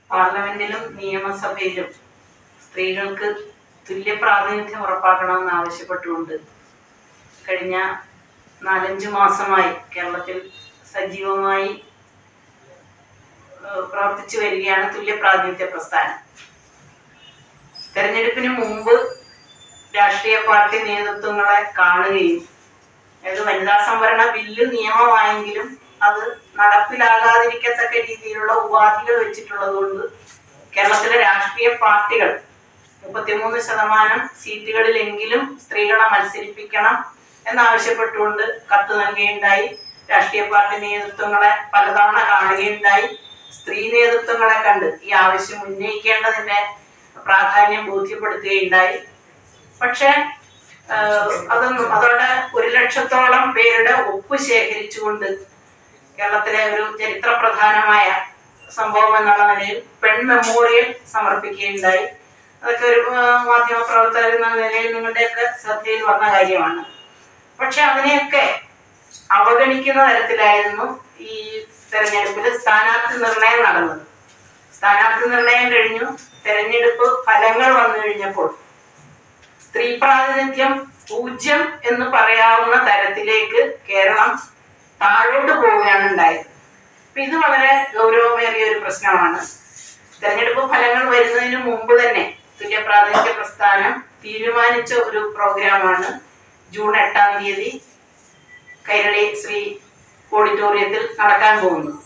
പാർലമെന്റിലും നിയമസഭയിലും സ്ത്രീകൾക്ക് തുല്യ പ്രാതിനിധ്യം ഉറപ്പാക്കണമെന്ന് ആവശ്യപ്പെട്ടുകൊണ്ട് കഴിഞ്ഞ 4-5 മാസമായി കേരളത്തിൽ സജീവമായി പ്രവർത്തിച്ചു വരികയാണ് തുല്യ പ്രാതിനിധ്യ പ്രസ്ഥാനം. തെരഞ്ഞെടുപ്പിന് മുമ്പ് രാഷ്ട്രീയ പാർട്ടി നേതൃത്വങ്ങളെ കാണുകയും അതായത് വനിതാ സംവരണ ബില്ല് നിയമമായെങ്കിലും അത് നടപ്പിലാകാതിരിക്കത്തക്ക രീതിയിലുള്ള ഉപാധികൾ വെച്ചിട്ടുള്ളത് കൊണ്ട് കേരളത്തിലെ രാഷ്ട്രീയ പാർട്ടികൾ 33% സീറ്റുകളിലെങ്കിലും സ്ത്രീകളെ മത്സരിപ്പിക്കണം എന്നാവശ്യപ്പെട്ടുകൊണ്ട് കത്ത് നൽകുകയുണ്ടായി. രാഷ്ട്രീയ പാർട്ടി നേതൃത്വങ്ങളെ പലതവണ കാണുകയുണ്ടായി. സ്ത്രീ നേതൃത്വങ്ങളെ കണ്ട് ഈ ആവശ്യം ഉന്നയിക്കേണ്ടതിന്റെ പ്രാധാന്യം ബോധ്യപ്പെടുത്തുകയുണ്ടായി. പക്ഷെ അതോടെ 1 ലക്ഷത്തോളം പേരുടെ ഒപ്പ് ശേഖരിച്ചുകൊണ്ട് കേരളത്തിലെ ഒരു ചരിത്ര പ്രധാനമായ സംഭവം എന്നുള്ള നിലയിൽ പെൺ മെമ്മോറിയൽ സമർപ്പിക്കുകയുണ്ടായി. അതൊക്കെ ഒരു മാധ്യമ പ്രവർത്തകർ എന്ന നിലയിൽ നിങ്ങളുടെയൊക്കെ ശ്രദ്ധയിൽ വന്ന കാര്യമാണ്. പക്ഷെ അതിനെയൊക്കെ അവഗണിക്കുന്ന തരത്തിലായിരുന്നു ഈ തെരഞ്ഞെടുപ്പിൽ സ്ഥാനാർത്ഥി നിർണയം നടന്നത്. സ്ഥാനാർത്ഥി നിർണയം കഴിഞ്ഞു, തെരഞ്ഞെടുപ്പ് ഫലങ്ങൾ വന്നു കഴിഞ്ഞപ്പോൾ സ്ത്രീ പ്രാതിനിധ്യം 0 എന്ന് പറയാവുന്ന തരത്തിലേക്ക് കേരളം താഴോട്ട് പോവുകയാണ് ഉണ്ടായത്. അപ്പൊ ഇത് വളരെ ഗൗരവമേറിയ ഒരു പ്രശ്നമാണ്. തെരഞ്ഞെടുപ്പ് ഫലങ്ങൾ വരുന്നതിന് മുമ്പ് തന്നെ തുല്യ പ്രാതിനിധ്യ പ്രസ്ഥാനം തീരുമാനിച്ച ഒരു പ്രോഗ്രാമാണ് ജൂൺ 8 കൈരളി ശ്രീ ഓഡിറ്റോറിയത്തിൽ നടക്കാൻ പോകുന്നത്.